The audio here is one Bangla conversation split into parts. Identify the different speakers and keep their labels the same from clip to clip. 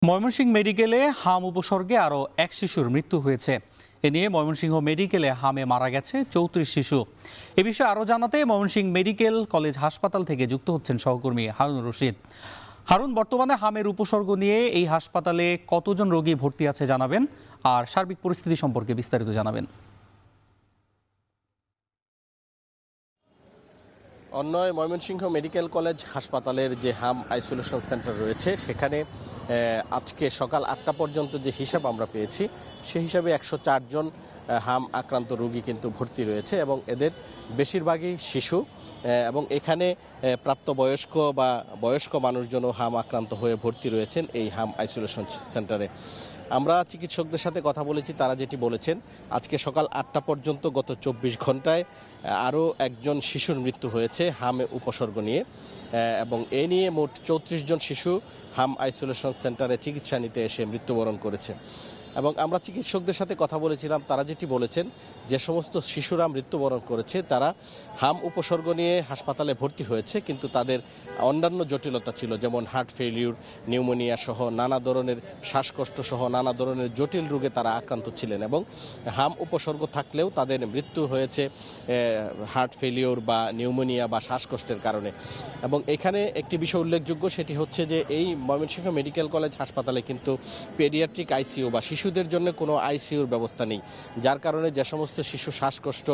Speaker 1: ময়মনসিংহ মেডিকেলে হাম উপসর্গে আরও এক শিশুর মৃত্যু হয়েছে। এ নিয়ে ময়মনসিংহ মেডিকেলে হামে মারা গেছে ৩৪ শিশু। এ বিষয়ে আরও জানাতে ময়মনসিংহ মেডিকেল কলেজ হাসপাতাল থেকে যুক্ত হচ্ছেন সহকর্মী হারুনুর রশিদ। হারুন, বর্তমানে হামের উপসর্গ নিয়ে এই হাসপাতালে কতজন রোগী ভর্তি আছে জানাবেন, আর সার্বিক পরিস্থিতি সম্পর্কে বিস্তারিত জানাবেন।
Speaker 2: অন্যয় ময়মনসিংহ মেডিকেল কলেজ হাসপাতালের যে হাম আইসোলেশন সেন্টার রয়েছে সেখানে আজকে সকাল ৮টা পর্যন্ত যে হিসাব আমরা পেয়েছি সেই হিসাবে ১০৪ জন হাম আক্রান্ত রোগী কিন্তু ভর্তি রয়েছে এবং এদের বেশিরভাগই শিশু এবং এখানে প্রাপ্তবয়স্ক বা বয়স্ক মানুষজনও হাম আক্রান্ত হয়ে ভর্তি রয়েছেন এই হাম আইসোলেশন সেন্টারে। আমরা চিকিৎসকদের সাথে কথা বলেছি, তারা যেটি বলেছেন আজকে সকাল ৮টা পর্যন্ত গত ২৪ ঘন্টায় আরও একজন শিশুর মৃত্যু হয়েছে হামে উপসর্গ নিয়ে এবং এ নিয়ে মোট ৩৪ জন শিশু হাম আইসোলেশন সেন্টারে চিকিৎসা নিতে এসে মৃত্যুবরণ করেছে। এবং আমরা চিকিৎসকদের সাথে কথা বলেছিলাম, তারা যেটি বলেছেন যে সমস্ত শিশুরা মৃত্যুবরণ করেছে তারা হাম উপসর্গ নিয়ে হাসপাতালে ভর্তি হয়েছে, কিন্তু তাদের অন্যান্য জটিলতা ছিল, যেমন হার্ট ফেইলিউর, নিউমোনিয়া সহ নানা ধরনের শ্বাসকষ্ট সহ নানা ধরনের জটিল রোগে তারা আক্রান্ত ছিলেন এবং হাম উপসর্গ থাকলেও তাদের মৃত্যু হয়েছে হার্ট ফেইলিউর বা নিউমোনিয়া বা শ্বাসকষ্টের কারণে। এবং এখানে একটি বিষয় উল্লেখযোগ্য, সেটি হচ্ছে যে এই ময়মনসিংহ মেডিকেল কলেজ হাসপাতালে কিন্তু পেডিয়াট্রিক আইসিইউ বা শিশুদের জন্য কোনো আইসিইউর ব্যবস্থা নেই, যার কারণে যে সমস্ত শিশু শ্বাসকষ্ট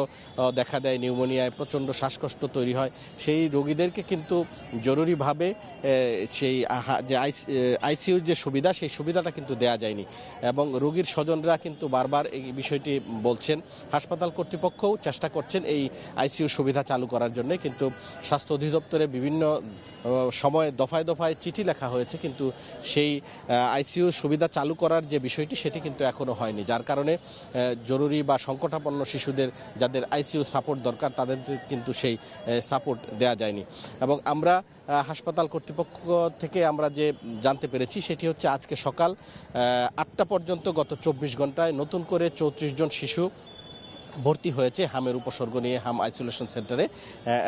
Speaker 2: দেখা দেয়, নিউমোনিয়ায় প্রচণ্ড শ্বাসকষ্ট তৈরি হয়, সেই রোগীদেরকে কিন্তু জরুরিভাবে সেই যে আইসিইউর যে সুবিধা সেই সুবিধাটা কিন্তু দেয়া যায়নি এবং রোগীর স্বজনরা কিন্তু বারবার এই বিষয়টি বলছেন। হাসপাতাল কর্তৃপক্ষও চেষ্টা করছেন এই আইসিইউ সুবিধা চালু করার জন্য, কিন্তু স্বাস্থ্য অধিদপ্তরে বিভিন্ন সময় দফায় দফায় চিঠি লেখা হয়েছে, কিন্তু সেই আইসিইউ সুবিধা চালু করার যে বিষয়টি সেটি কিন্তু এখনও হয়নি, যার কারণে জরুরি বা সংকটাপন্ন শিশুদের যাদের আইসিইউ সাপোর্ট দরকার তাদের কিন্তু সেই সাপোর্ট দেয়া যায়নি। এবং আমরা হাসপাতাল কর্তৃপক্ষ থেকে আমরা যে জানতে পেরেছি সেটি হচ্ছে আজকে সকাল ৮টা পর্যন্ত গত ২৪ ঘন্টায় নতুন করে ৩৪ জন শিশু ভর্তি হয়েছে হামের উপসর্গ নিয়ে হাম আইসোলেশন সেন্টারে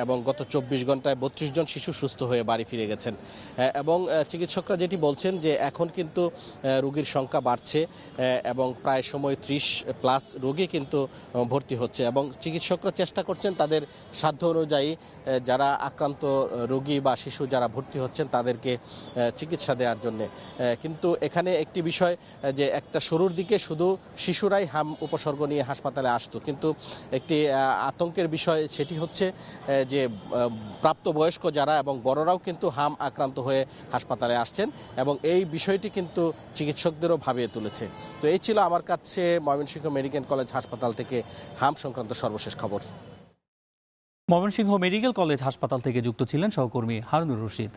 Speaker 2: এবং গত ২৪ ঘন্টায় ৩২ জন শিশু সুস্থ হয়ে বাড়ি ফিরে গেছেন। এবং চিকিৎসকরা যেটি বলছেন যে এখন কিন্তু রোগীর সংখ্যা বাড়ছে এবং প্রায় সময় ৩০+ রোগী কিন্তু ভর্তি হচ্ছে এবং চিকিৎসকরা চেষ্টা করছেন তাদের সাধ্য অনুযায়ী যারা আক্রান্ত রোগী বা শিশু যারা ভর্তি হচ্ছেন তাদেরকে চিকিৎসা দেওয়ার জন্যে। কিন্তু এখানে একটি বিষয় যে একটা শুরুর দিকে শুধু শিশুরাই হাম উপসর্গ নিয়ে হাসপাতালে আসতো, কিন্তু একটি আতঙ্কের বিষয় সেটি হচ্ছে যে প্রাপ্তবয়স্ক যারা এবং বড়রাও কিন্তু হাম আক্রান্ত হয়ে হাসপাতালে আসছেন এবং এই বিষয়টি কিন্তু চিকিৎসকদেরও ভাবিয়ে তুলেছে। তো এই ছিল আমার কাছে ময়মনসিংহ মেডিকেল কলেজ হাসপাতাল থেকে হাম সংক্রান্ত সর্বশেষ খবর।
Speaker 1: ময়মনসিংহ মেডিকেল কলেজ হাসপাতাল থেকে যুক্ত ছিলেন সহকর্মী হারুনুর রশিদ।